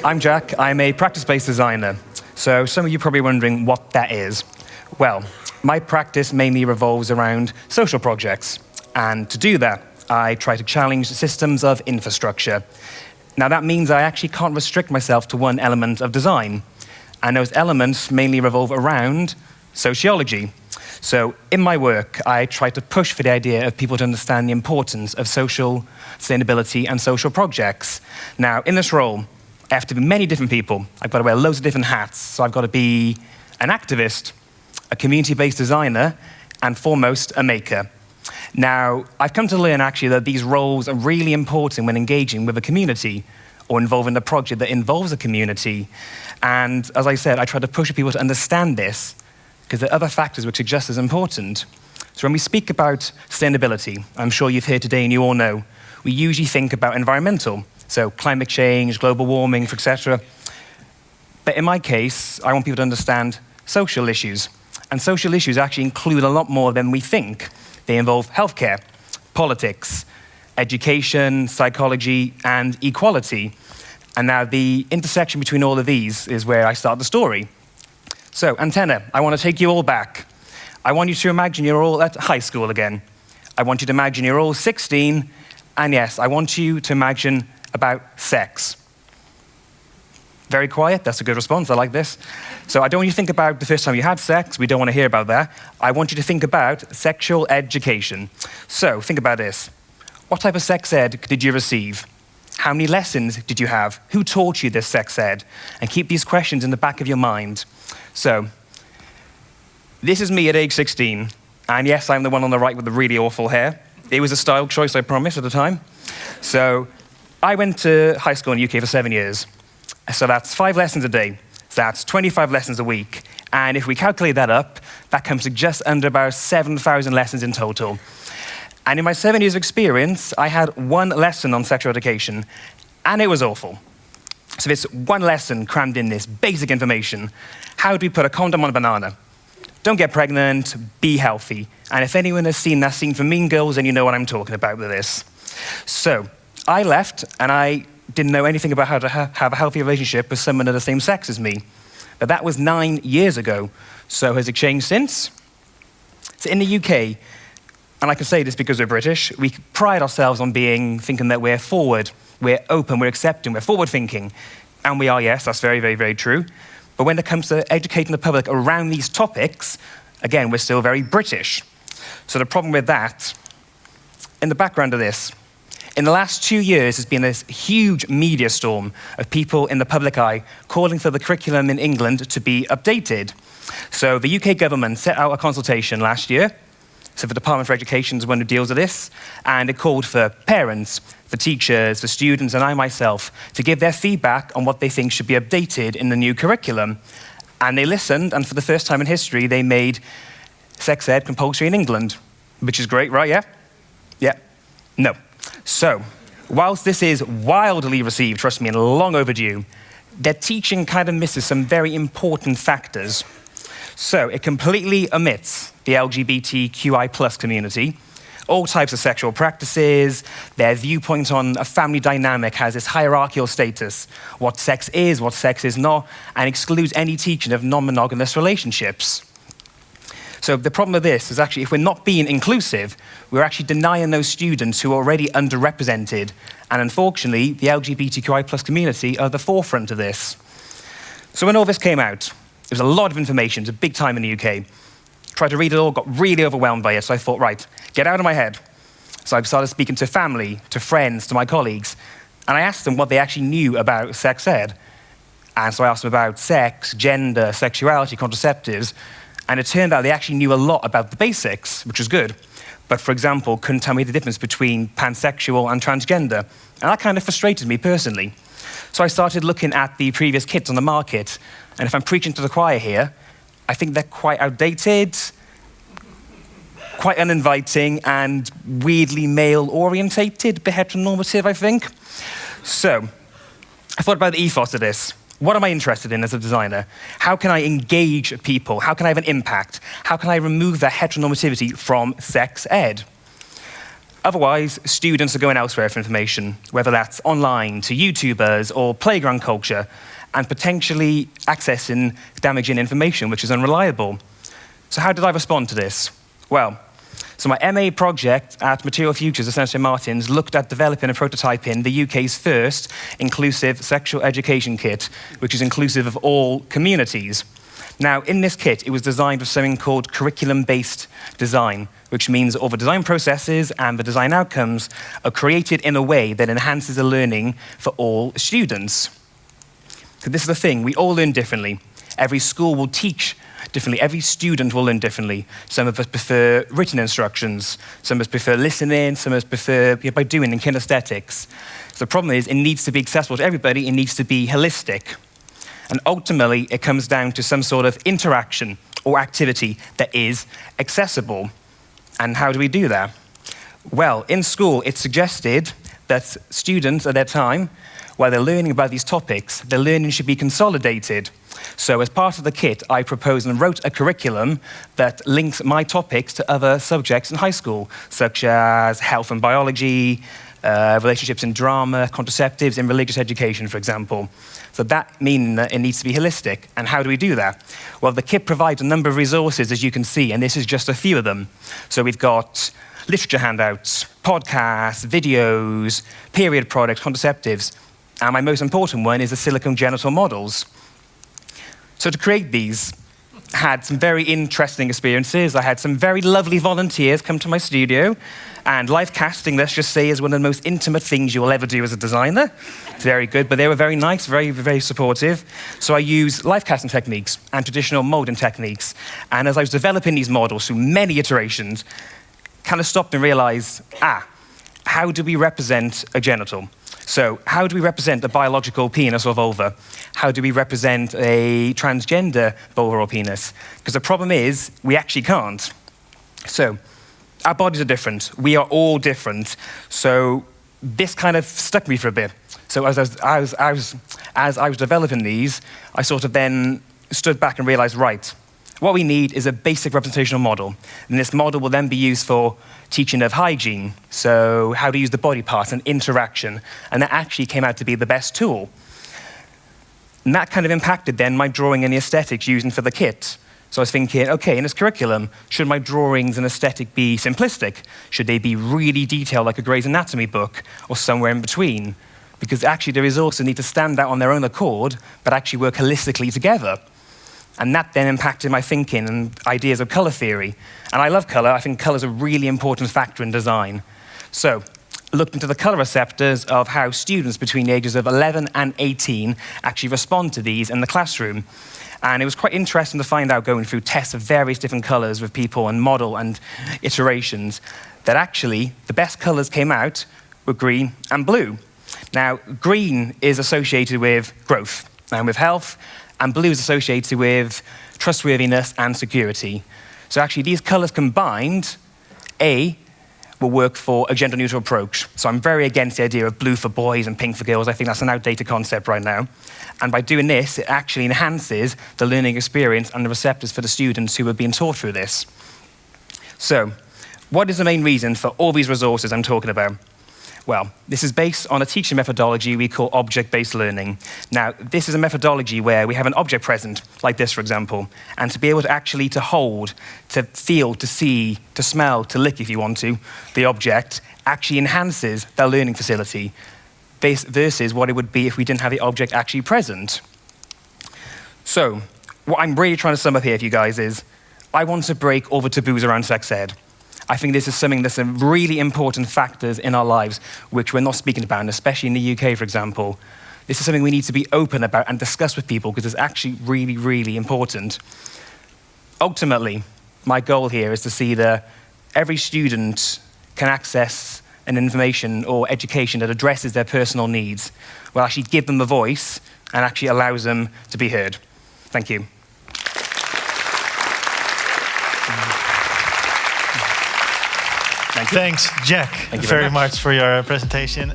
I'm Jack. I'm a practice-based designer. So some of you are probably wondering what that is. Well, my practice mainly revolves around social projects. And to do that, I try to challenge systems of infrastructure. Now, that means I actually can't restrict myself to one element of design. And those elements mainly revolve around sociology. So in my work, I try to push for the idea of people to understand the importance of social sustainability and social projects. Now, in this role, I have to be many different people. I've got to wear loads of different hats. So I've got to be an activist, a community-based designer, and foremost, a maker. Now, I've come to learn actually that these roles are really important when engaging with a community or involving a project that involves a community. And as I said, I try to push people to understand this because there are other factors which are just as important. So when we speak about sustainability, I'm sure you've heard today and you all know, we usually think about environmental, so climate change, global warming, etc. But in my case, I want people to understand social issues. And social issues actually include a lot more than we think. They involve healthcare, politics, education, psychology, and equality. And now the intersection between all of these is where I start the story. So, antenna, I want to take you all back. I want you to imagine you're all at high school again. I want you to imagine you're all 16, and yes, I want you to imagine about sex. Very quiet, that's a good response, I like this. So I don't want you to think about the first time you had sex, we don't want to hear about that. I want you to think about sexual education. So, think about this. What type of sex ed did you receive? How many lessons did you have? Who taught you this sex ed? And keep these questions in the back of your mind. So, this is me at age 16. And yes, I'm the one on the right with the really awful hair. It was a style choice, I promise, at the time. So, I went to high school in the UK for 7 years. So that's 5 lessons a day. So that's 25 lessons a week. And if we calculate that up, that comes to just under about 7,000 lessons in total. And in my 7 years of experience, I had 1 lesson on sexual education, and it was awful. So this 1 lesson crammed in this basic information. How do we put a condom on a banana? Don't get pregnant, be healthy. And if anyone has seen that scene from Mean Girls, then you know what I'm talking about with this. So I left, and I didn't know anything about how to have a healthy relationship with someone of the same sex as me. But that was 9 years ago. So has it changed since? So in the UK, and I can say this because we're British, we pride ourselves on thinking that we're forward, we're open, we're accepting, we're forward-thinking. And we are, yes, that's very, very, very true. But when it comes to educating the public around these topics, again, we're still very British. So the problem with that, in the background of this, in the last 2 years, there's been this huge media storm of people in the public eye calling for the curriculum in England to be updated. So the UK government set out a consultation last year. So the Department for Education is the one who deals with this. And it called for parents, for teachers, for students, and I myself to give their feedback on what they think should be updated in the new curriculum. And they listened, and for the first time in history, they made sex ed compulsory in England, which is great, right? Yeah? Yeah? No. So, whilst this is wildly received, trust me, and long overdue, their teaching kind of misses some very important factors. So, it completely omits the LGBTQI+ community, all types of sexual practices, their viewpoint on a family dynamic has this hierarchical status, what sex is not, and excludes any teaching of non-monogamous relationships. So the problem with this is actually if we're not being inclusive, we're actually denying those students who are already underrepresented. And unfortunately, the LGBTQI+ community are at the forefront of this. So when all this came out, it was a lot of information, it's a big time in the UK. Tried to read it all, got really overwhelmed by it, so I thought, right, get out of my head. So I started speaking to family, to friends, to my colleagues, and I asked them what they actually knew about sex ed. And so I asked them about sex, gender, sexuality, contraceptives, and it turned out they actually knew a lot about the basics, which was good. But for example, couldn't tell me the difference between pansexual and transgender. And that kind of frustrated me personally. So I started looking at the previous kits on the market. And if I'm preaching to the choir here, I think they're quite outdated, quite uninviting, and weirdly male-orientated, bit heteronormative, I think. So I thought about the ethos of this. What am I interested in as a designer? How can I engage people? How can I have an impact? How can I remove the heteronormativity from sex ed? Otherwise, students are going elsewhere for information, whether that's online, to YouTubers, or playground culture, and potentially accessing damaging information, which is unreliable. So how did I respond to this? Well, so my MA project at Material Futures at St Martin's looked at developing and prototyping the UK's first inclusive sexual education kit, which is inclusive of all communities. Now, in this kit, it was designed with something called curriculum-based design, which means all the design processes and the design outcomes are created in a way that enhances the learning for all students. So this is the thing, we all learn differently. Every school will teach differently. Every student will learn differently. Some of us prefer written instructions. Some of us prefer listening. Some of us prefer by doing and kinesthetics. So the problem is it needs to be accessible to everybody. It needs to be holistic. And ultimately, it comes down to some sort of interaction or activity that is accessible. And how do we do that? Well, in school, it's suggested that students at their time, while they're learning about these topics, their learning should be consolidated. So as part of the kit, I proposed and wrote a curriculum that links my topics to other subjects in high school, such as health and biology, relationships in drama, contraceptives, and religious education, for example. So that means that it needs to be holistic. And how do we do that? Well, the kit provides a number of resources, as you can see, and this is just a few of them. So we've got literature handouts, podcasts, videos, period products, contraceptives, and my most important one is the silicone genital models. So to create these, I had some very interesting experiences. I had some very lovely volunteers come to my studio, and Lifecasting, let's just say, is one of the most intimate things you will ever do as a designer. It's very good, but they were very nice, very, very supportive. So I used Lifecasting techniques and traditional molding techniques. And as I was developing these models through many iterations, kind of stopped and realized, how do we represent a genital? So how do we represent a biological penis or vulva? How do we represent a transgender vulva or penis? Because the problem is, we actually can't. So our bodies are different. We are all different. So this kind of stuck me for a bit. So as I was developing these, I sort of then stood back and realized, right, what we need is a basic representational model. And this model will then be used for teaching of hygiene, so how to use the body parts and interaction. And that actually came out to be the best tool. And that kind of impacted then my drawing and the aesthetics using for the kit. So I was thinking, okay, in this curriculum, should my drawings and aesthetic be simplistic? Should they be really detailed like a Grey's Anatomy book, or somewhere in between? Because actually the resources need to stand out on their own accord, but actually work holistically together. And that then impacted my thinking and ideas of color theory. And I love color. I think color is a really important factor in design. So I looked into the color receptors of how students between the ages of 11 and 18 actually respond to these in the classroom. And it was quite interesting to find out, going through tests of various different colors with people and model and iterations, that actually the best colors came out were green and blue. Now, green is associated with growth and with health, and blue is associated with trustworthiness and security. So actually, these colors combined, will work for a gender-neutral approach. So I'm very against the idea of blue for boys and pink for girls. I think that's an outdated concept right now. And by doing this, it actually enhances the learning experience and the receptors for the students who are being taught through this. So what is the main reason for all these resources I'm talking about? Well, this is based on a teaching methodology we call object-based learning. Now, this is a methodology where we have an object present, like this, for example, and to be able to actually to hold, to feel, to see, to smell, to lick, if you want to, the object actually enhances their learning facility versus what it would be if we didn't have the object actually present. So, what I'm really trying to sum up here for you guys is, I want to break all the taboos around sex ed. I think this is something that's some really important factors in our lives which we're not speaking about, and especially in the UK, for example. This is something we need to be open about and discuss with people because it's actually really, really important. Ultimately, my goal here is to see that every student can access an information or education that addresses their personal needs, will actually give them a voice and actually allows them to be heard. Thank you. Thanks, Jack, very much for your presentation.